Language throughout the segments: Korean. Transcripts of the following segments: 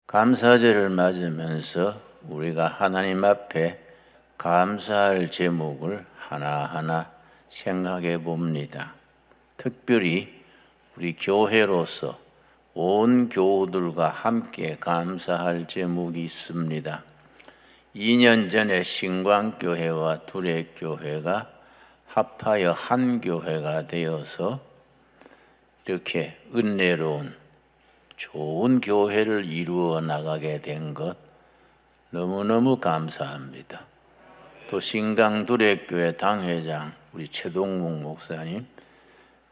감사절을 맞으면서 우리가 하나님 앞에 감사할 제목을 하나하나 생각해 봅니다. 특별히 우리 교회로서 온 교우들과 함께 감사할 제목이 있습니다. 2년 전에 신광교회와 두레교회가 합하여 한 교회가 되어서 이렇게 은혜로운 좋은 교회를 이루어 나가게 된 것 너무너무 감사합니다. 또 신강두레교회 당회장 우리 최동묵 목사님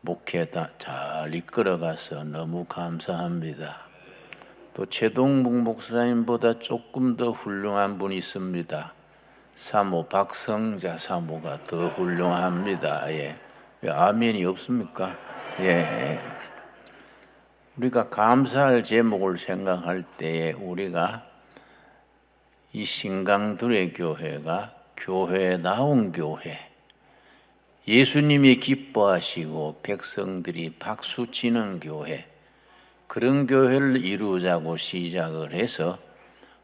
목회 잘 이끌어가서 너무 감사합니다. 또 최동묵 목사님보다 조금 더 훌륭한 분이 있습니다. 사모 박성자 사모가 더 훌륭합니다. 예. 아멘이 없습니까? 예. 우리가 감사할 제목을 생각할 때에 우리가 이 신강두레 교회가 교회다운 교회, 예수님이 기뻐하시고 백성들이 박수치는 교회, 그런 교회를 이루자고 시작을 해서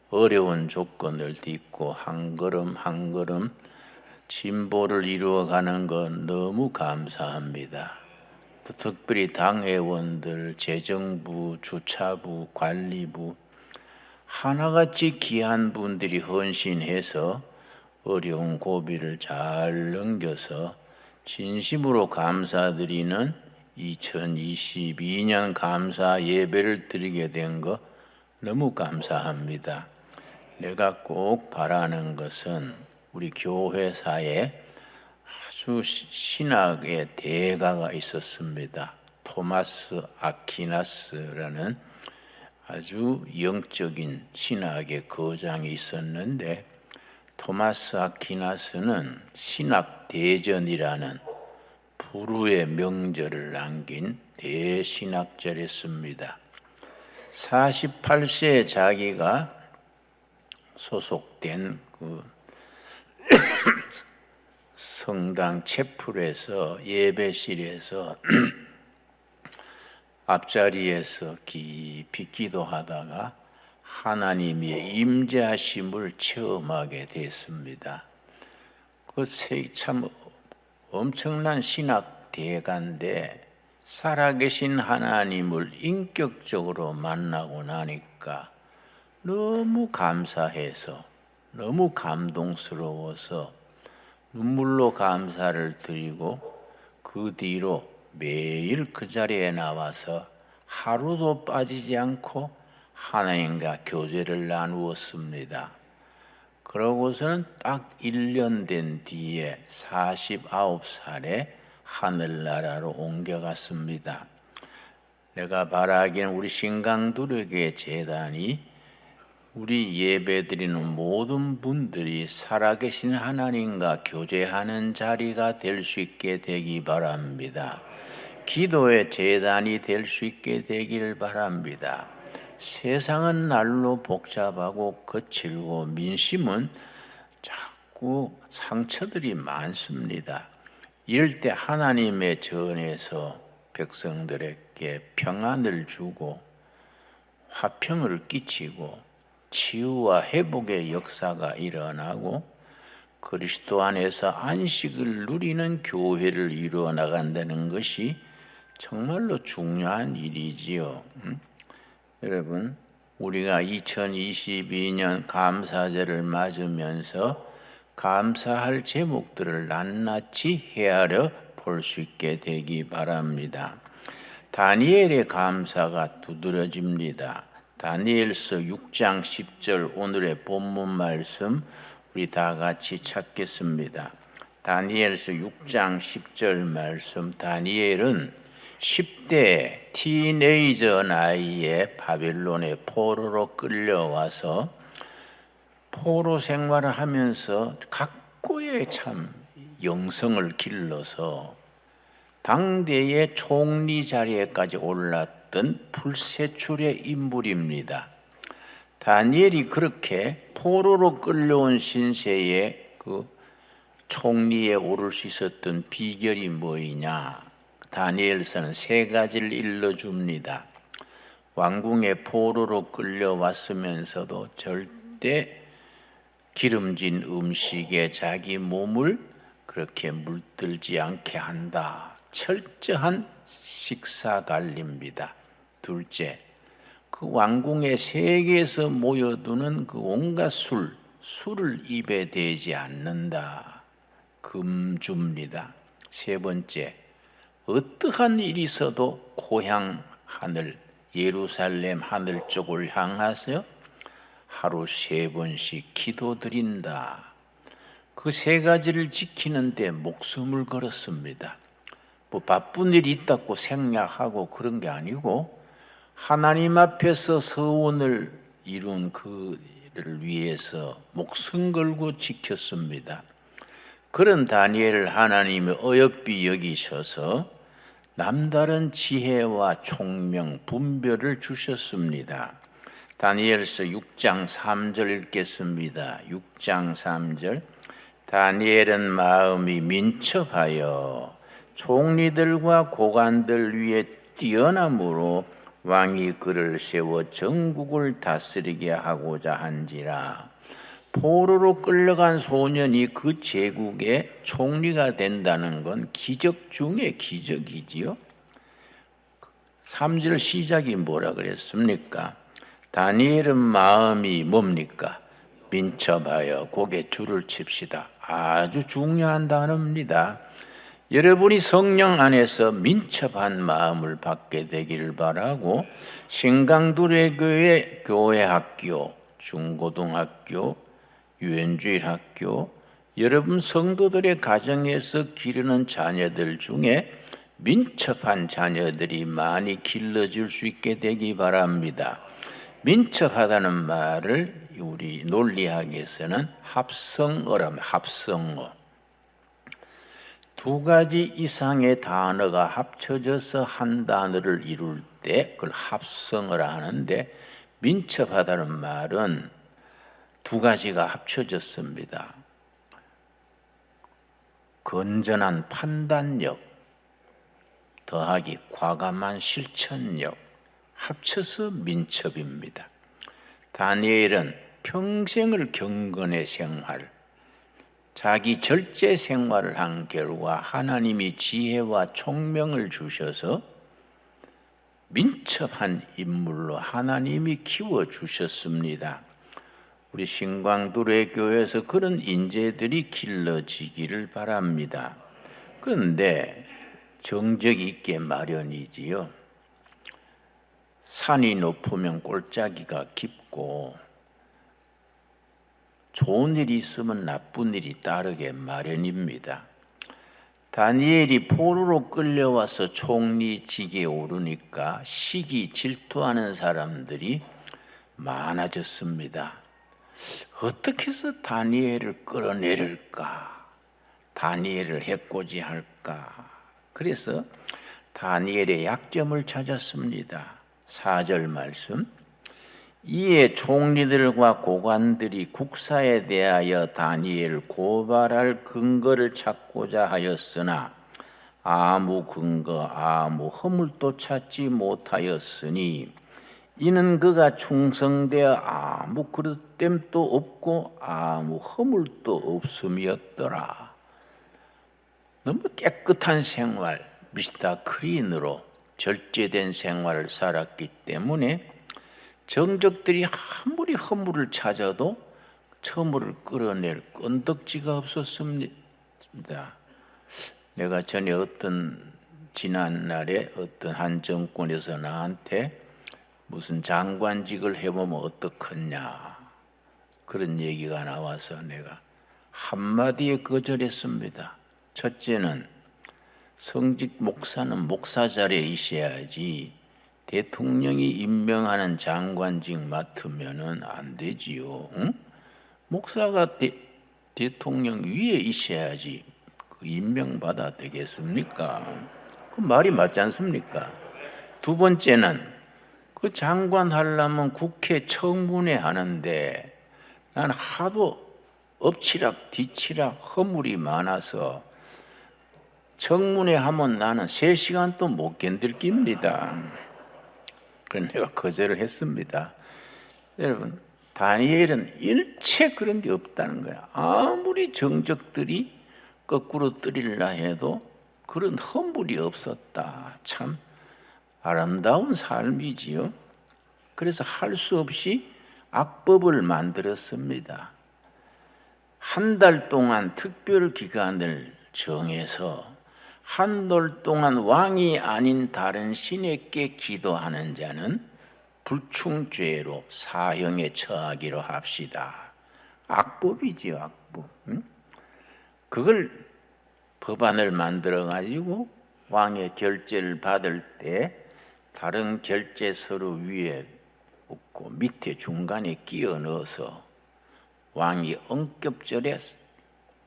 어려운 조건을 딛고 한 걸음 한 걸음 진보를 이루어가는 건 너무 감사합니다. 또 특별히 당회원들, 재정부, 주차부, 관리부 하나같이 귀한 분들이 헌신해서 어려운 고비를 잘 넘겨서 진심으로 감사드리는 2022년 감사 예배를 드리게 된 거 너무 감사합니다. 내가 꼭 바라는 것은 우리 교회사에 아주 신학의 대가가 있었습니다. 토마스 아퀴나스라는 아주 영적인 신학의 거장이 있었는데, 토마스 아퀴나스는 신학 대전이라는 불후의 명절을 남긴 대신학자였습니다. 48세에 자기가 소속된 그 성당 채플에서 예배실에서 앞자리에서 깊이 기도하다가 하나님의 임재하심을 체험하게 됐습니다. 그 참 엄청난 신학 대가인데 살아계신 하나님을 인격적으로 만나고 나니까 너무 감사해서 너무 감동스러워서 눈물로 감사를 드리고 그 뒤로 매일 그 자리에 나와서 하루도 빠지지 않고 하나님과 교제를 나누었습니다. 그러고서는 딱 1년 된 뒤에 49살에 하늘나라로 옮겨갔습니다. 내가 바라기는 우리 신강두레교회 재단이 우리 예배드리는 모든 분들이 살아계신 하나님과 교제하는 자리가 될 수 있게 되기 바랍니다. 기도의 재단이 될 수 있게 되길 바랍니다. 세상은 날로 복잡하고 거칠고 민심은 자꾸 상처들이 많습니다. 이럴 때 하나님의 전에서 백성들에게 평안을 주고 화평을 끼치고 치유와 회복의 역사가 일어나고 그리스도 안에서 안식을 누리는 교회를 이루어 나간다는 것이 정말로 중요한 일이지요. 여러분, 우리가 2022년 감사절을 맞으면서 감사할 제목들을 낱낱이 헤아려 볼 수 있게 되기 바랍니다. 다니엘의 감사가 두드러집니다. 다니엘서 6장 10절 오늘의 본문 말씀 우리 다 같이 찾겠습니다. 다니엘서 6장 10절 말씀. 다니엘은 10대 티네이저 나이에 바벨론의 포로로 끌려와서 포로 생활을 하면서 각고의 참 영성을 길러서 당대의 총리 자리에까지 올랐던 불세출의 인물입니다. 다니엘이 그렇게 포로로 끌려온 신세에 그 총리에 오를 수 있었던 비결이 뭐이냐? 다니엘서는 세 가지를 일러줍니다. 왕궁의 포로로 끌려왔으면서도 절대 기름진 음식에 자기 몸을 그렇게 물들지 않게 한다. 철저한 식사 관리입니다. 둘째, 그 왕궁의 세계에서 모여두는 그 온갖 술을 입에 대지 않는다. 금주입니다. 세 번째, 어떠한 일이 있어도 고향 하늘, 예루살렘 하늘 쪽을 향하여 하루 3번씩 기도드린다. 그 3가지를 지키는데 목숨을 걸었습니다. 뭐 바쁜 일이 있다고 생략하고 그런 게 아니고 하나님 앞에서 서원을 이룬 그를 위해서 목숨 걸고 지켰습니다. 그런 다니엘을 하나님이 어여삐 여기셔서 남다른 지혜와 총명, 분별을 주셨습니다. 다니엘서 6장 3절 읽겠습니다. 6장 3절. 다니엘은 마음이 민첩하여 총리들과 고관들 위에 뛰어남으로 왕이 그를 세워 전국을 다스리게 하고자 한지라. 포로로 끌려간 소년이 그 제국의 총리가 된다는 건 기적 중에 기적이지요. 3절 시작이 뭐라 그랬습니까? 다니엘은 마음이 뭡니까? 민첩하여. 고개 줄을 칩시다. 아주 중요한 단어입니다. 여러분이 성령 안에서 민첩한 마음을 받게 되기를 바라고, 신강두레 교회 학교, 중고등학교, 유엔주일 학교, 여러분 성도들의 가정에서 기르는 자녀들 중에 민첩한 자녀들이 많이 길러질 수 있게 되기 바랍니다. 민첩하다는 말을 우리 논리학에서는 합성어랍니다. 합성어. 2가지 이상의 단어가 합쳐져서 한 단어를 이룰 때 그걸 합성어라 하는데, 민첩하다는 말은 2가지가 합쳐졌습니다. 건전한 판단력 더하기 과감한 실천력 합쳐서 민첩입니다. 다니엘은 평생을 경건의 생활, 자기 절제 생활을 한 결과 하나님이 지혜와 총명을 주셔서 민첩한 인물로 하나님이 키워주셨습니다. 우리 신광두레 교회에서 그런 인재들이 길러지기를 바랍니다. 그런데 정적이 있게 마련이지요. 산이 높으면 골짜기가 깊고 좋은 일이 있으면 나쁜 일이 따르게 마련입니다. 다니엘이 포로로 끌려와서 총리직에 오르니까 시기 질투하는 사람들이 많아졌습니다. 어떻게 해서 다니엘을 끌어내릴까? 다니엘을 해코지할까? 그래서 다니엘의 약점을 찾았습니다. 4절 말씀. 이에 총리들과 고관들이 국사에 대하여 다니엘을 고발할 근거를 찾고자 하였으나 아무 근거, 아무 허물도 찾지 못하였으니 이는 그가 충성되어 아무 그릇됨도 없고 아무 허물도 없음이었더라. 너무 깨끗한 생활, 미스터 크린으로 절제된 생활을 살았기 때문에 정적들이 아무리 허물을 찾아도 처물을 끌어낼 끈덕지가 없었습니다. 내가 전에 지난날에 어떤 한 정권에서 나한테 무슨 장관직을 해보면 어떻겠냐 그런 얘기가 나와서 내가 한마디에 거절했습니다. 첫째는 성직 목사는 목사 자리에 있어야지 대통령이 임명하는 장관직 맡으면 안 되지요. 응? 목사가 대통령 위에 있어야지 그 임명받아 되겠습니까? 그 말이 맞지 않습니까? 2번째는 그 장관 하려면 국회 청문회 하는데 난 하도 엎치락 뒤치락 허물이 많아서 청문회 하면 나는 3시간도 못 견딜 깁니다. 그래서 내가 거절을 했습니다. 여러분, 다니엘은 일체 그런 게 없다는 거야. 아무리 정적들이 거꾸로 뜨릴라 해도 그런 허물이 없었다. 참 아름다운 삶이지요. 그래서 할 수 없이 악법을 만들었습니다. 한 달 동안 특별 기간을 정해서 한 달 동안 왕이 아닌 다른 신에게 기도하는 자는 불충죄로 사형에 처하기로 합시다. 악법이지요, 악법. 그걸 법안을 만들어 가지고 왕의 결재를 받을 때 다른 결재서로 위에 없고 밑에 중간에 끼워 넣어서 왕이 엉겹절에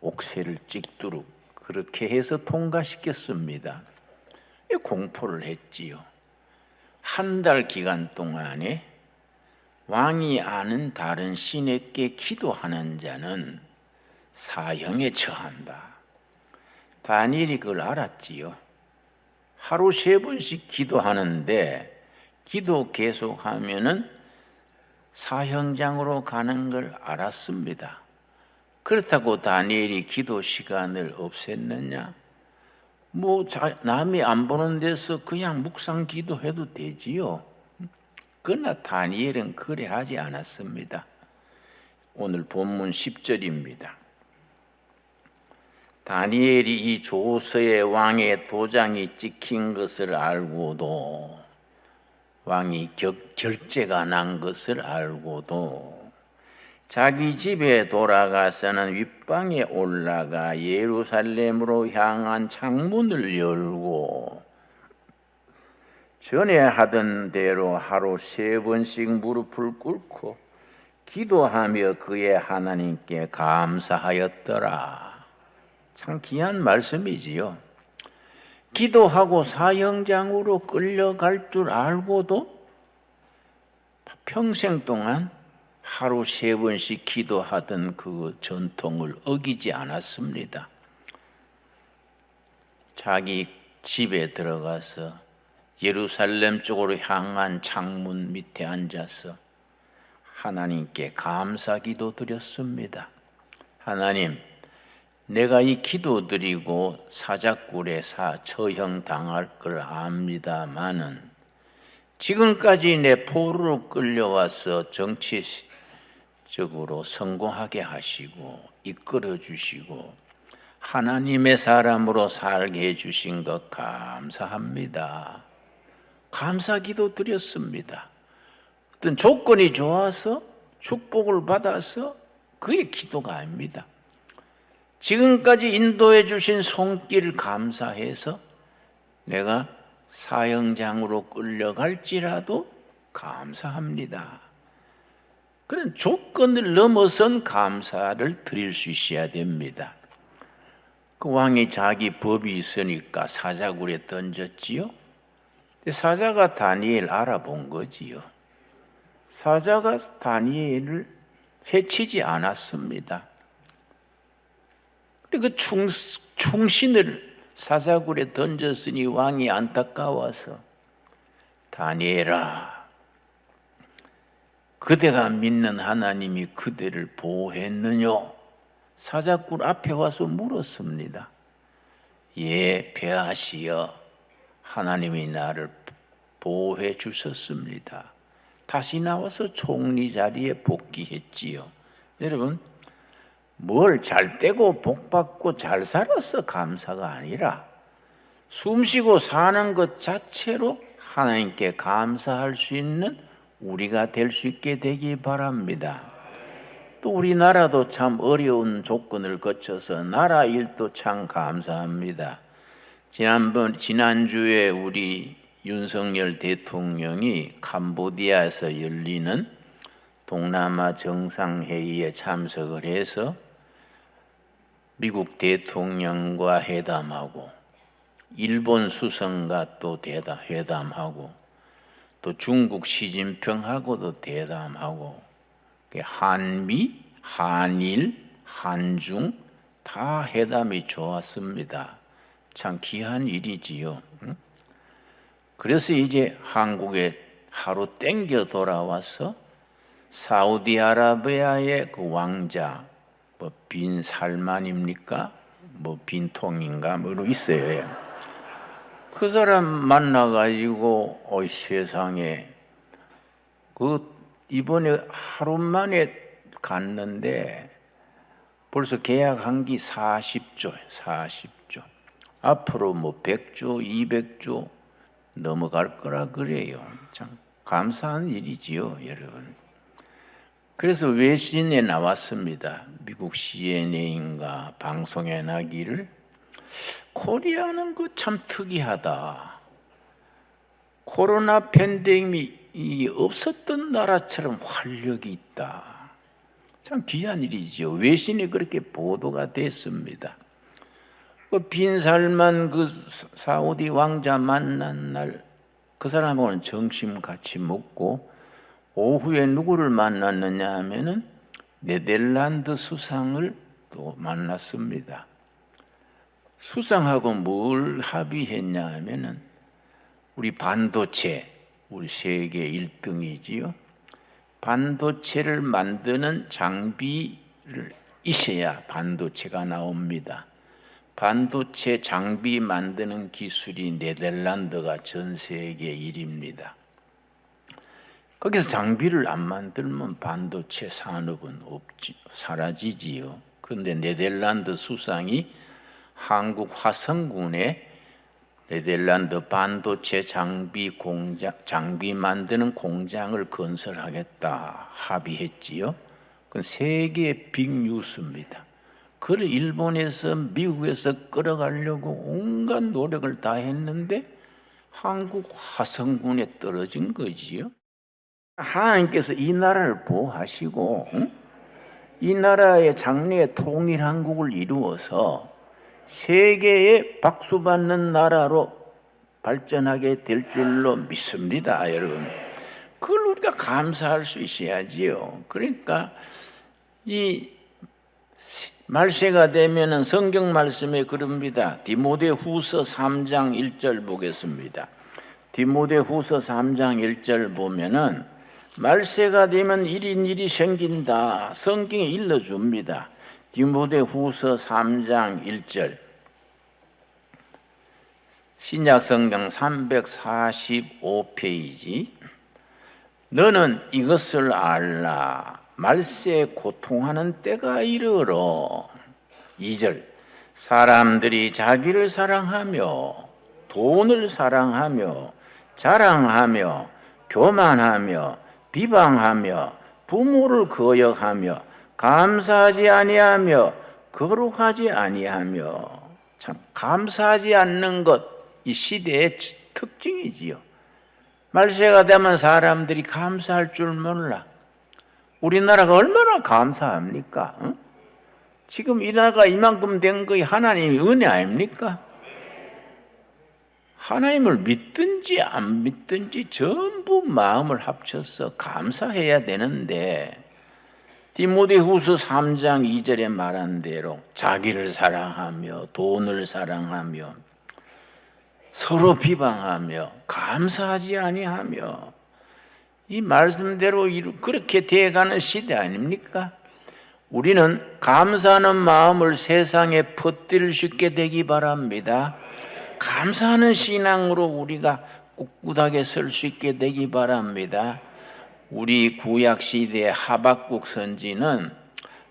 옥새를 찍도록 그렇게 해서 통과시켰습니다. 공포를 했지요. 한 달 기간 동안에 왕이 아는 다른 신에게 기도하는 자는 사형에 처한다. 다니엘이 그걸 알았지요. 하루 3번씩 기도하는데 기도 계속하면은 사형장으로 가는 걸 알았습니다. 그렇다고 다니엘이 기도 시간을 없앴느냐? 남이 안 보는 데서 그냥 묵상 기도해도 되지요. 그러나 다니엘은 그래 하지 않았습니다. 오늘 본문 10절입니다. 다니엘이 이 조서에 왕의 도장이 찍힌 것을 알고도, 왕이 결재가 난 것을 알고도 자기 집에 돌아가서는 윗방에 올라가 예루살렘으로 향한 창문을 열고 전에 하던 대로 하루 3번씩 무릎을 꿇고 기도하며 그의 하나님께 감사하였더라. 참 귀한 말씀이지요. 기도하고 사형장으로 끌려갈 줄 알고도 평생 동안 하루 3번씩 기도하던 그 전통을 어기지 않았습니다. 자기 집에 들어가서 예루살렘 쪽으로 향한 창문 밑에 앉아서 하나님께 감사기도 드렸습니다. 하나님, 내가 이 기도 드리고 사자굴에 처형 당할 걸 압니다마는 지금까지 내 포로로 끌려와서 정치적으로 성공하게 하시고 이끌어 주시고 하나님의 사람으로 살게 해주신 것 감사합니다. 감사기도 드렸습니다. 어떤 조건이 좋아서 축복을 받아서 그게 기도가 아닙니다. 지금까지 인도해 주신 손길 감사해서 내가 사형장으로 끌려갈지라도 감사합니다. 그런 조건을 넘어선 감사를 드릴 수 있어야 됩니다. 그 왕이 자기 법이 있으니까 사자굴에 던졌지요. 사자가 다니엘 알아본 거지요. 사자가 다니엘을 해치지 않았습니다. 그 충신을 사자굴에 던졌으니 왕이 안타까워서 다니엘아, 그대가 믿는 하나님이 그대를 보호했느냐? 사자굴 앞에 와서 물었습니다. 예, 배하시여, 하나님이 나를 보호해 주셨습니다. 다시 나와서 총리 자리에 복귀했지요. 여러분, 뭘 잘 떼고 복 받고 잘 살아서 감사가 아니라 숨쉬고 사는 것 자체로 하나님께 감사할 수 있는 우리가 될 수 있게 되기 바랍니다. 또 우리나라도 참 어려운 조건을 거쳐서 나라 일도 참 감사합니다. 지난주에 우리 윤석열 대통령이 캄보디아에서 열리는 동남아 정상회의에 참석을 해서 미국 대통령과 회담하고 일본 수성과 또 회담하고 또 중국 시진핑하고도 대담하고 한미, 한일, 한중 다 회담이 좋았습니다. 참 귀한 일이지요. 그래서 이제 하루 땡겨 돌아와서 사우디아라비아의 그 왕자, 뭐 빈 살만입니까? 뭐 빈통인가? 뭐 이런 있어요. 그 사람 만나가지고 세상에 이번에 하루 만에 갔는데 벌써 계약한 게 40조. 앞으로 뭐 100조, 200조 넘어갈 거라 그래요. 참 감사한 일이지요, 여러분. 그래서 외신에 나왔습니다. 미국 CNN인가 방송에 나기를 코리아는 그 참 특이하다. 코로나 팬데믹이 없었던 나라처럼 활력이 있다. 참 귀한 일이죠. 외신에 그렇게 보도가 됐습니다. 그 빈살만 그 사우디 왕자 만난 날 그 사람하고는 점심 같이 먹고 오후에 누구를 만났느냐 하면은 네덜란드 수상을 또 만났습니다. 수상하고 뭘 합의했냐 하면은 우리 반도체, 우리 세계 1등이지요. 반도체를 만드는 장비를 있어야 반도체가 나옵니다. 반도체 장비 만드는 기술이 네덜란드가 전 세계 1위입니다. 거기서 장비를 안 만들면 반도체 산업은 사라지지요. 그런데 네덜란드 수상이 한국 화성군에 네덜란드 반도체 장비 만드는 공장을 건설하겠다 합의했지요. 그건 세계 빅뉴스입니다. 그걸 일본에서 미국에서 끌어가려고 온갖 노력을 다 했는데 한국 화성군에 떨어진 거지요. 하나님께서 이 나라를 보호하시고 이 나라의 장래의 통일한국을 이루어서 세계에 박수받는 나라로 발전하게 될 줄로 믿습니다, 여러분. 그걸 우리가 감사할 수 있어야지요. 그러니까 이 말세가 되면은 성경 말씀에 그럽니다. 디모데후서 3장 1절 보겠습니다. 디모데후서 3장 1절 보면은 말세가 되면 이런 일이 생긴다. 성경이 일러줍니다. 디모데후서 3장 1절 신약성경 345페이지 너는 이것을 알라. 말세에 고통하는 때가 이르러 2절 사람들이 자기를 사랑하며 돈을 사랑하며 자랑하며 교만하며 비방하며 부모를 거역하며 감사하지 아니하며 거룩하지 아니하며 참 감사하지 않는 것 이 시대의 특징이지요. 말세가 되면 사람들이 감사할 줄 몰라. 우리나라가 얼마나 감사합니까? 응? 지금 이 나라가 이만큼 된 거이 하나님의 은혜 아닙니까? 하나님을 믿든지 안 믿든지 전부 마음을 합쳐서 감사해야 되는데 디모데후서 3장 2절에 말한 대로 자기를 사랑하며 돈을 사랑하며 서로 비방하며 감사하지 아니하며 이 말씀대로 그렇게 되어가는 시대 아닙니까? 우리는 감사하는 마음을 세상에 퍼뜨릴 수 있게 되기 바랍니다. 감사하는 신앙으로 우리가 꿋꿋하게 설 수 있게 되기 바랍니다. 우리 구약시대의 하박국 선지는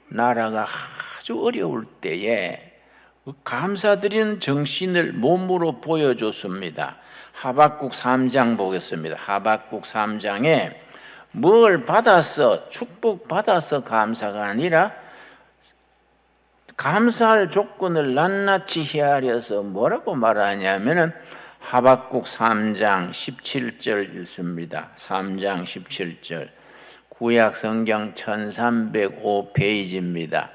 나라가 아주 어려울 때에 감사드리는 정신을 몸으로 보여줬습니다. 하박국 3장 보겠습니다. 하박국 3장에 뭘 받아서 축복받아서 감사가 아니라 감사할 조건을 낱낱이 헤아려서 뭐라고 말하냐면은 하박국 3장 17절 읽습니다. 3장 17절 구약 성경 1305페이지입니다.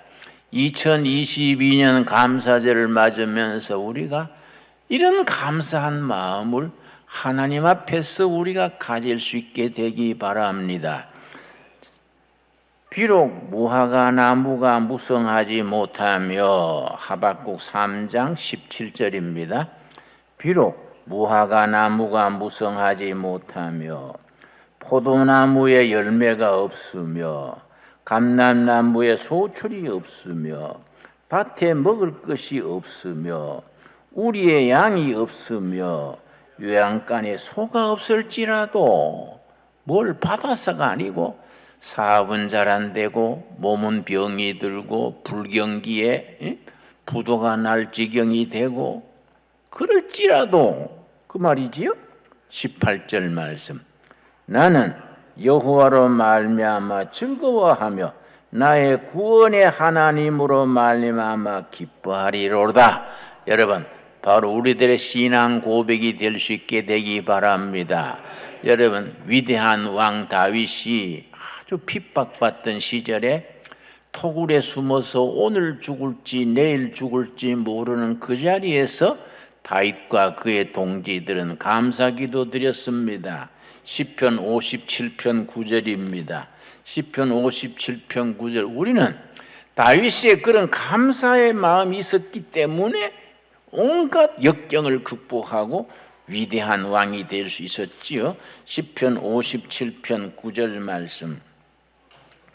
2022년 감사절을 맞으면서 우리가 이런 감사한 마음을 하나님 앞에서 우리가 가질 수 있게 되기 바랍니다. 비록 무화과 나무가 무성하지 못하며 하박국 3장 17절입니다. 비록 무화과 나무가 무성하지 못하며 포도나무에 열매가 없으며 감람나무에 소출이 없으며 밭에 먹을 것이 없으며 우리의 양이 없으며 요양간에 소가 없을지라도 뭘 받아서가 아니고 사업은 잘 안 되고 몸은 병이 들고 불경기에 부도가 날 지경이 되고 그럴지라도 그 말이지요. 18절 말씀. 나는 여호와로 말미암아 즐거워하며 나의 구원의 하나님으로 말미암아 기뻐하리로다. 여러분, 바로 우리들의 신앙 고백이 될 수 있게 되기 바랍니다. 여러분, 위대한 왕 다윗이 아주 핍박받던 시절에 토굴에 숨어서 오늘 죽을지 내일 죽을지 모르는 그 자리에서 다윗과 그의 동지들은 감사기도 드렸습니다. 시편 57편 9절입니다. 시편 57편 9절. 우리는 다윗의 그런 감사의 마음이 있었기 때문에 온갖 역경을 극복하고 위대한 왕이 될 수 있었지요. 시편 57편 9절 말씀,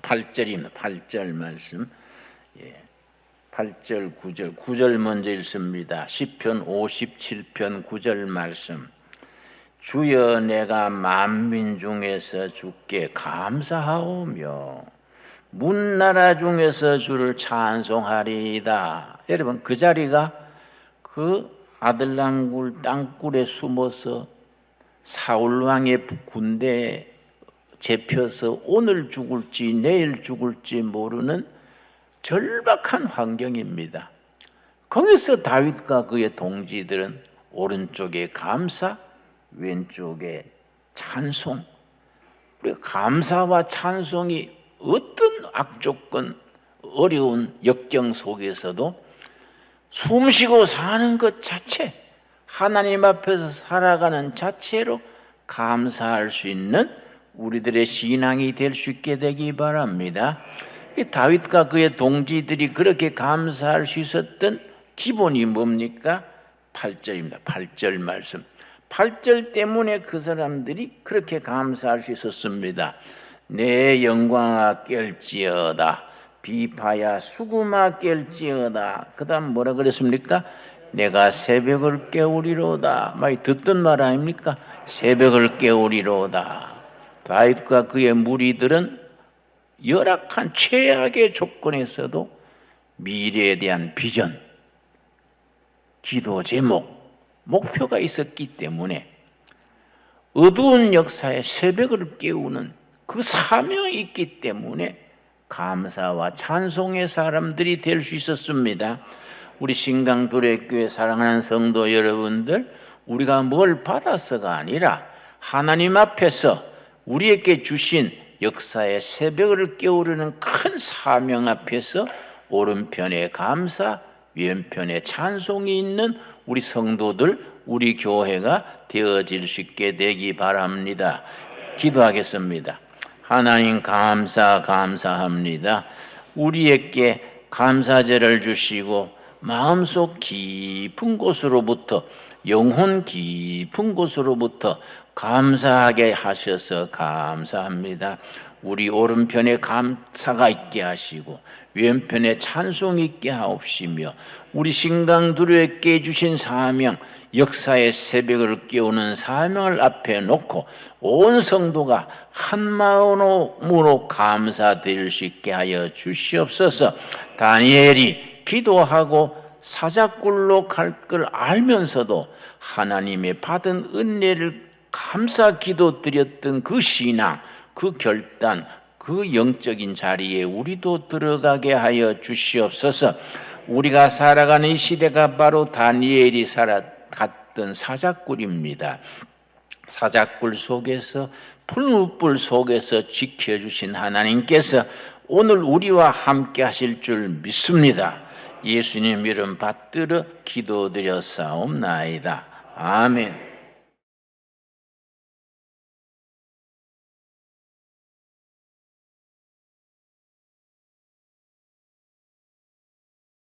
8절입니다. 8절 말씀. 8절 9절. 9절 먼저 읽습니다. 시편 57편 9절 말씀. 주여, 내가 만민 중에서 주께 감사하오며 문나라 중에서 주를 찬송하리이다. 여러분, 그 자리가 그 아들랑굴 땅굴에 숨어서 사울왕의 군대에 잡혀서 오늘 죽을지 내일 죽을지 모르는 절박한 환경입니다. 거기서 다윗과 그의 동지들은 오른쪽에 감사, 왼쪽에 찬송. 우리 감사와 찬송이 어떤 악조건, 어려운 역경 속에서도 숨쉬고 사는 것 자체, 하나님 앞에서 살아가는 자체로 감사할 수 있는 우리들의 신앙이 될 수 있게 되기 바랍니다. 다윗과 그의 동지들이 그렇게 감사할 수 있었던 기본이 뭡니까? 8절입니다. 8절 말씀. 8절 때문에 그 사람들이 그렇게 감사할 수 있었습니다. 내 영광아 깰지어다, 비파야 수구마 깰지어다. 그 다음 뭐라 그랬습니까? 내가 새벽을 깨우리로다. 많이 듣던 말 아닙니까? 새벽을 깨우리로다. 다윗과 그의 무리들은 열악한 최악의 조건에서도 미래에 대한 비전, 기도 제목, 목표가 있었기 때문에 어두운 역사의 새벽을 깨우는 그 사명이 있기 때문에 감사와 찬송의 사람들이 될 수 있었습니다. 우리 신강두레교회 사랑하는 성도 여러분들, 우리가 뭘 받아서가 아니라 하나님 앞에서 우리에게 주신 역사의 새벽을 깨우르는 큰 사명 앞에서 오른편에 감사, 왼편에 찬송이 있는 우리 성도들, 우리 교회가 되어질 수 있게 되기 바랍니다. 기도하겠습니다. 하나님 감사합니다. 우리에게 감사제를 주시고 마음속 깊은 곳으로부터, 영혼 깊은 곳으로부터 감사하게 하셔서 감사합니다. 우리 오른편에 감사가 있게 하시고 왼편에 찬송이 있게 하옵시며 우리 신강두루에게 주신 사명, 역사의 새벽을 깨우는 사명을 앞에 놓고 온 성도가 한 마음으로 감사드릴 수 있게 하여 주시옵소서. 다니엘이 기도하고 사자굴로 갈 걸 알면서도 하나님의 받은 은혜를 감사 기도 드렸던 그 신앙, 그 결단, 그 영적인 자리에 우리도 들어가게 하여 주시옵소서. 우리가 살아가는 이 시대가 바로 다니엘이 살아갔던 사자굴입니다. 사자굴 속에서, 풀무불 속에서 지켜주신 하나님께서 오늘 우리와 함께 하실 줄 믿습니다. 예수님 이름 받들어 기도드렸사옵나이다. 아멘.